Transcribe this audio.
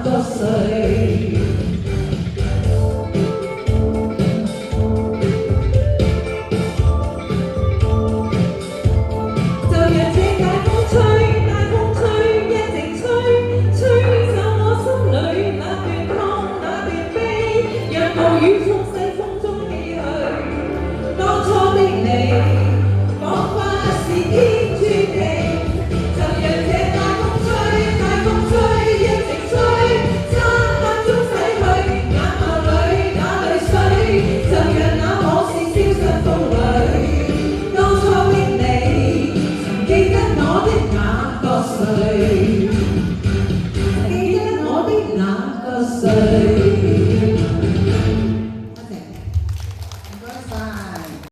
個誰？就讓這大風吹，大風吹，一直吹，吹走我心裏那段痛，那段悲，讓暴雨沖洗風中唏噓。當初的你，彷彿是天注定。就讓這大風吹，大風吹，一直吹，漆黑中洗去眼眸裏那淚水。就讓那往事消失風裏。當初的你，曾記得我的那個誰？